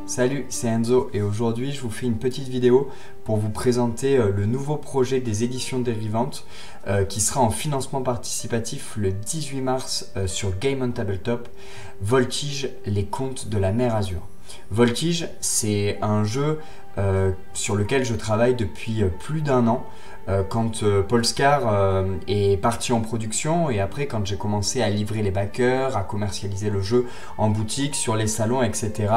Salut, c'est Enzo et aujourd'hui je vous fais une petite vidéo pour vous présenter le nouveau projet des éditions dérivantes qui sera en financement participatif le 18 mars sur Game on Tabletop, Voltige, les contes de la mer Azur. Voltige, c'est un jeu sur lequel je travaille depuis plus d'1 an. Quand Polescar est parti en production et après quand j'ai commencé à livrer les backers, à commercialiser le jeu en boutique, sur les salons, etc.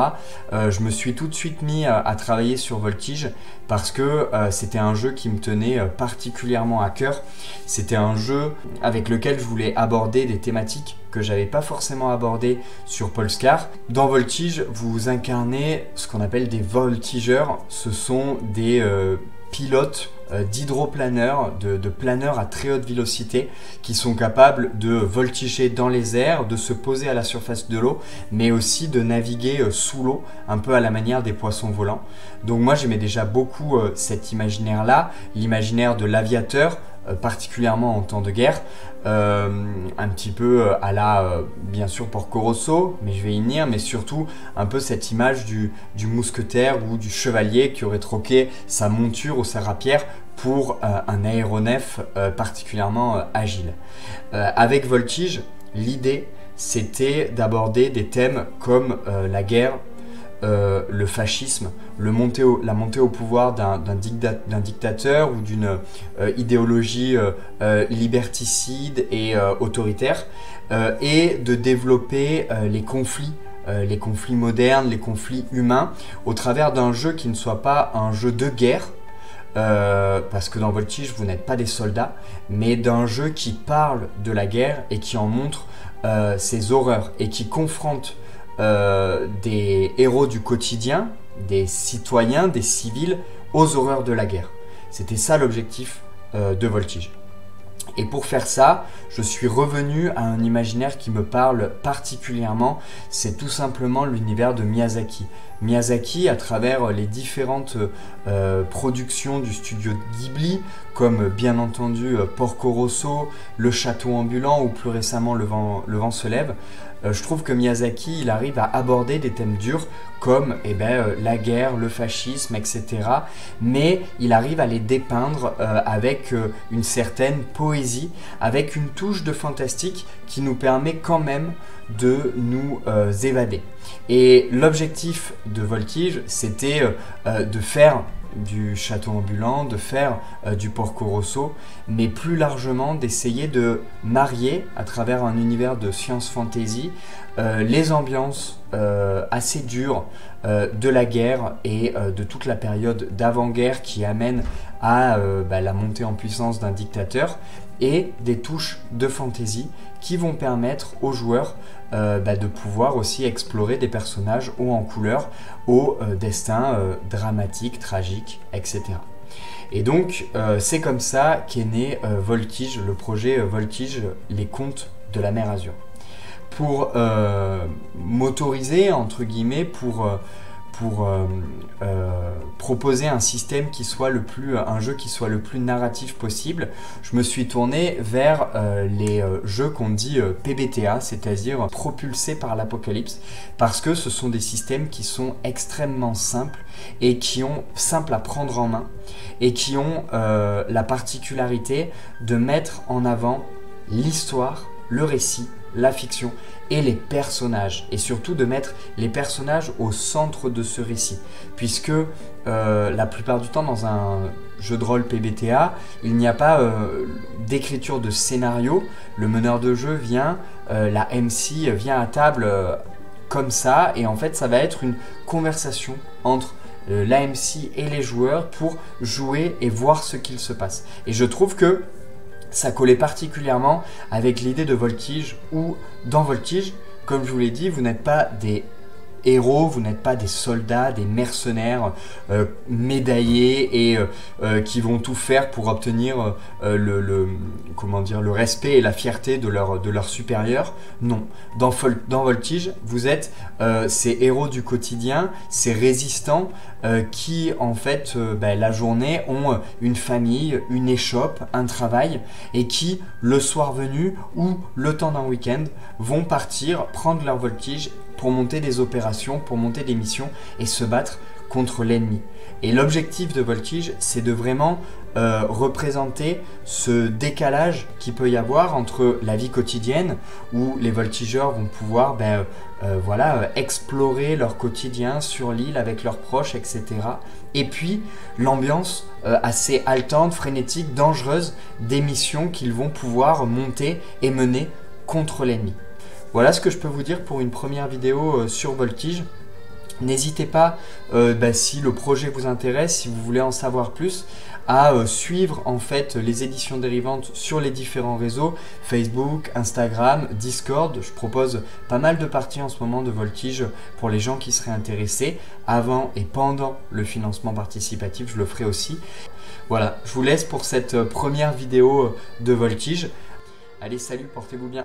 Je me suis tout de suite mis à travailler sur Voltige parce que c'était un jeu qui me tenait particulièrement à cœur. C'était un jeu avec lequel je voulais aborder des thématiques que j'avais pas forcément abordées sur Polescar. Dans Voltige, vous incarnez ce qu'on appelle des voltigeurs. Ce sont des pilotes d'hydroplaneurs, de planeurs à très haute vélocité qui sont capables de voltiger dans les airs, de se poser à la surface de l'eau, mais aussi de naviguer sous l'eau, un peu à la manière des poissons volants. Donc moi j'aimais déjà beaucoup cet imaginaire-là, l'imaginaire de l'aviateur, particulièrement en temps de guerre, un petit peu à la, bien sûr, Porco Rosso, mais je vais y venir, mais surtout un peu cette image du mousquetaire ou du chevalier qui aurait troqué sa monture ou sa rapière pour un aéronef particulièrement agile. Avec Voltige, l'idée c'était d'aborder des thèmes comme la guerre, le fascisme, la montée au pouvoir d'un dictateur ou d'une idéologie liberticide et autoritaire, et de développer les conflits modernes, les conflits humains, au travers d'un jeu qui ne soit pas un jeu de guerre, parce que dans Voltige vous n'êtes pas des soldats, mais d'un jeu qui parle de la guerre et qui en montre ses horreurs et qui confronte des héros du quotidien, des citoyens, des civils, aux horreurs de la guerre. C'était ça l'objectif de Voltige. Et pour faire ça, je suis revenu à un imaginaire qui me parle particulièrement, c'est tout simplement l'univers de Miyazaki. Miyazaki, à travers les différentes productions du studio Ghibli, comme bien entendu Porco Rosso, Le Château Ambulant ou plus récemment Le Vent se lève, je trouve que Miyazaki, il arrive à aborder des thèmes durs comme la guerre, le fascisme, etc. Mais il arrive à les dépeindre avec une certaine poésie, avec une touche de fantastique qui nous permet quand même de nous évader. Et l'objectif de Voltige, c'était de faire du château ambulant, de faire du Porco Rosso, mais plus largement d'essayer de marier à travers un univers de science fantasy les ambiances assez dures de la guerre et de toute la période d'avant-guerre qui amène à la montée en puissance d'un dictateur, et des touches de fantasy qui vont permettre aux joueurs de pouvoir aussi explorer des personnages hauts en couleur, au destin dramatique, tragique, etc. Et donc c'est comme ça qu'est né Voltige, le projet Voltige, les contes de la mer Azur. Pour m'autoriser, entre guillemets, pour proposer un système qui soit un jeu qui soit le plus narratif possible, je me suis tourné vers les jeux qu'on dit PBTA, c'est-à-dire propulsés par l'apocalypse, parce que ce sont des systèmes qui sont extrêmement simples et simples à prendre en main, et qui ont la particularité de mettre en avant l'histoire, le récit, la fiction et les personnages, et surtout de mettre les personnages au centre de ce récit, puisque la plupart du temps dans un jeu de rôle PBTA, il n'y a pas d'écriture de scénario. Le meneur de jeu vient, la MC vient à table comme ça, et en fait ça va être une conversation entre la MC et les joueurs pour jouer et voir ce qu'il se passe. Et je trouve que ça collait particulièrement avec l'idée de Voltige, où dans Voltige, comme je vous l'ai dit, vous n'êtes pas des héros, vous n'êtes pas des soldats, des mercenaires médaillés et qui vont tout faire pour obtenir le respect et la fierté de leur supérieur. Non, dans Voltige, vous êtes ces héros du quotidien, ces résistants qui en fait la journée ont une famille, une échoppe, un travail, et qui le soir venu ou le temps d'un week-end vont partir prendre leur Voltige pour monter des opérations, pour monter des missions et se battre contre l'ennemi. Et l'objectif de Voltige, c'est de vraiment représenter ce décalage qu'il peut y avoir entre la vie quotidienne où les voltigeurs vont pouvoir explorer leur quotidien sur l'île avec leurs proches, etc. Et puis l'ambiance assez haletante, frénétique, dangereuse des missions qu'ils vont pouvoir monter et mener contre l'ennemi. Voilà ce que je peux vous dire pour une première vidéo sur Voltige. N'hésitez pas, si le projet vous intéresse, si vous voulez en savoir plus, à suivre en fait les éditions dérivantes sur les différents réseaux, Facebook, Instagram, Discord. Je propose pas mal de parties en ce moment de Voltige pour les gens qui seraient intéressés. Avant et pendant le financement participatif, je le ferai aussi. Voilà, je vous laisse pour cette première vidéo de Voltige. Allez, salut, portez-vous bien.